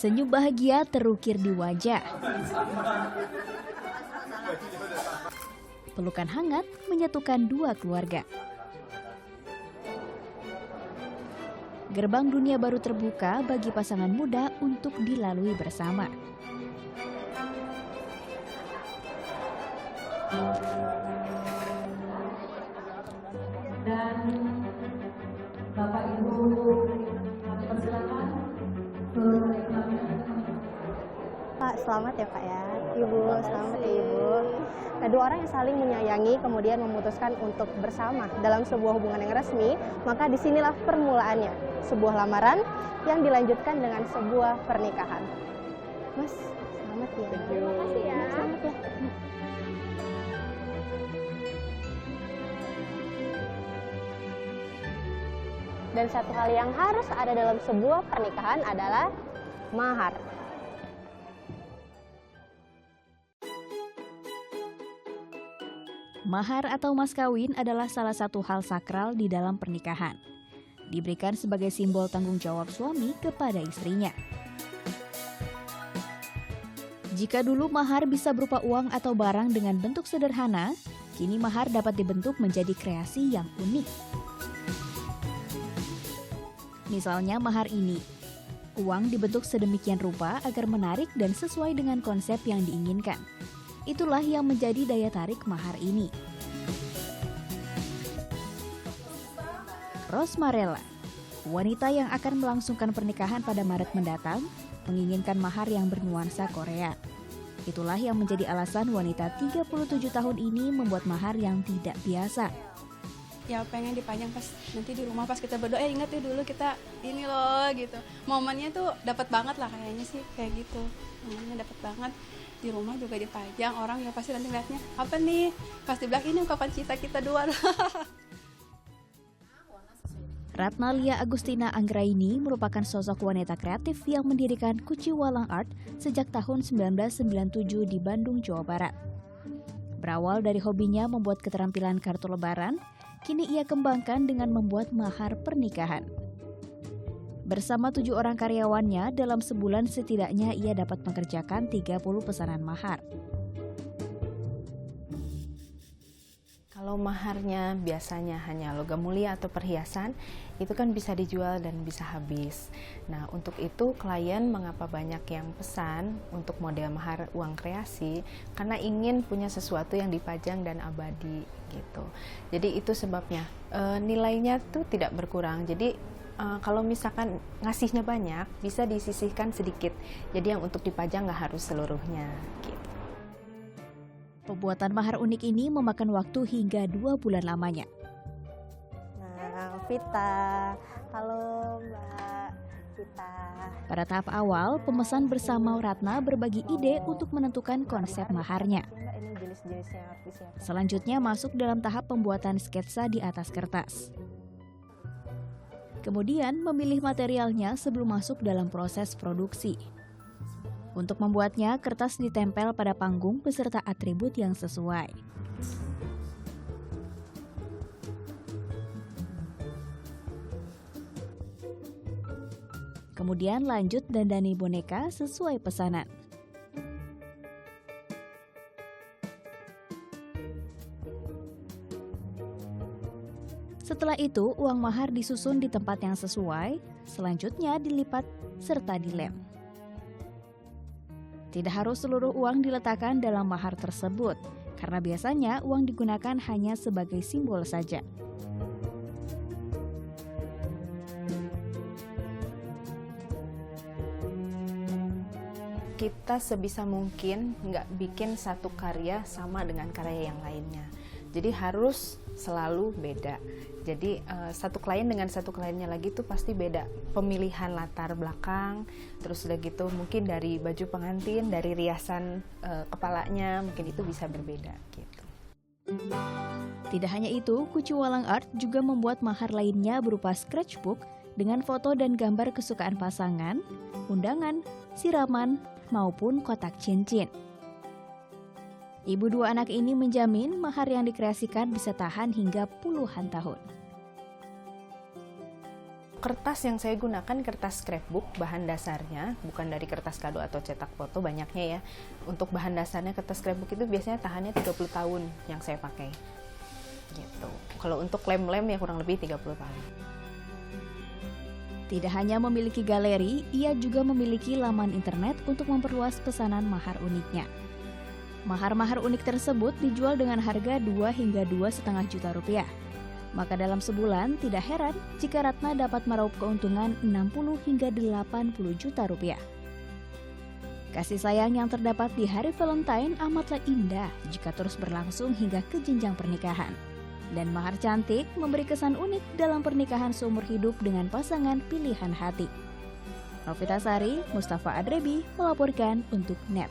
Senyum bahagia terukir di wajah. Pelukan hangat menyatukan dua keluarga. Gerbang dunia baru terbuka bagi pasangan muda untuk dilalui bersama. Dan Bapak Ibu kami persilakan ke Pak, selamat ya Pak ya. Ibu, selamat ya Ibu. Nah, dua orang yang saling menyayangi kemudian memutuskan untuk bersama dalam sebuah hubungan yang resmi, maka disinilah permulaannya. Sebuah lamaran yang dilanjutkan dengan sebuah pernikahan. Mas, selamat ya. Terima kasih ya. Selamat ya. Dan satu hal yang harus ada dalam sebuah pernikahan adalah mahar. Mahar atau mas kawin adalah salah satu hal sakral di dalam pernikahan. Diberikan sebagai simbol tanggung jawab suami kepada istrinya. Jika dulu mahar bisa berupa uang atau barang dengan bentuk sederhana, kini mahar dapat dibentuk menjadi kreasi yang unik. Misalnya mahar ini, uang dibentuk sedemikian rupa agar menarik dan sesuai dengan konsep yang diinginkan. Itulah yang menjadi daya tarik mahar ini. Rosmarella, wanita yang akan melangsungkan pernikahan pada Maret mendatang, menginginkan mahar yang bernuansa Korea. Itulah yang menjadi alasan wanita 37 tahun ini membuat mahar yang tidak biasa. Ya pengen dipajang pas nanti di rumah pas kita berdoa, ingat ya dulu kita ini loh gitu. Momennya tuh dapat banget lah kayaknya sih kayak gitu. Momennya dapat banget. Di rumah juga dipajang, orang ya pasti nanti lihatnya apa nih, pasti bilang ini ungkapan cinta kita dua. Ratna Lia Agustina Anggraini merupakan sosok wanita kreatif yang mendirikan Kuci Walang Art sejak tahun 1997 di Bandung, Jawa Barat. Berawal dari hobinya membuat keterampilan kartu lebaran, kini ia kembangkan dengan membuat mahar pernikahan. Bersama 7 orang karyawannya, dalam sebulan setidaknya ia dapat mengerjakan 30 pesanan mahar. Kalau maharnya biasanya hanya logam mulia atau perhiasan, itu kan bisa dijual dan bisa habis. Nah, untuk itu klien mengapa banyak yang pesan untuk model mahar uang kreasi, karena ingin punya sesuatu yang dipajang dan abadi gitu. Jadi itu sebabnya nilainya tuh tidak berkurang. Jadi kalau misalkan ngasihnya banyak, bisa disisihkan sedikit. Jadi yang untuk dipajang nggak harus seluruhnya gitu. Pembuatan mahar unik ini memakan waktu hingga 2 bulan lamanya. Nah, Vita. Halo Mbak Vita. Pada tahap awal, pemesan bersama Ratna berbagi ide untuk menentukan konsep maharnya. Ini jenis-jenisnya yang harus disiapkan. Selanjutnya masuk dalam tahap pembuatan sketsa di atas kertas. Kemudian memilih materialnya sebelum masuk dalam proses produksi. Untuk membuatnya, kertas ditempel pada panggung beserta atribut yang sesuai. Kemudian lanjut dandani boneka sesuai pesanan. Setelah itu, uang mahar disusun di tempat yang sesuai, selanjutnya dilipat serta dilem. Tidak harus seluruh uang diletakkan dalam mahar tersebut, karena biasanya uang digunakan hanya sebagai simbol saja. Kita sebisa mungkin nggak bikin satu karya sama dengan karya yang lainnya. Jadi harus selalu beda. Jadi satu klien dengan satu kliennya lagi tuh pasti beda. Pemilihan latar belakang, terus udah gitu mungkin dari baju pengantin, dari riasan kepalanya, mungkin itu bisa berbeda gitu. Tidak hanya itu, Kuci Walang Art juga membuat mahar lainnya berupa scratchbook dengan foto dan gambar kesukaan pasangan, undangan, siraman, maupun kotak cincin. Ibu 2 anak ini menjamin mahar yang dikreasikan bisa tahan hingga puluhan tahun. kertas yang saya gunakan kertas scrapbook, bahan dasarnya bukan dari kertas kado atau cetak foto banyaknya ya. Untuk bahan dasarnya kertas scrapbook itu biasanya tahannya 30 tahun yang saya pakai. Gitu. Kalau untuk lem-lem ya kurang lebih 30 tahun. Tidak hanya memiliki galeri, ia juga memiliki laman internet untuk memperluas pesanan mahar uniknya. Mahar-mahar unik tersebut dijual dengan harga 2 hingga 2,5 juta rupiah. Maka dalam sebulan tidak heran jika Ratna dapat meraup keuntungan 60 hingga 80 juta rupiah. Kasih sayang yang terdapat di hari Valentine amatlah indah jika terus berlangsung hingga ke jenjang pernikahan. Dan mahar cantik memberi kesan unik dalam pernikahan seumur hidup dengan pasangan pilihan hati. Novita Sari, Mustafa Adrebi melaporkan untuk NET.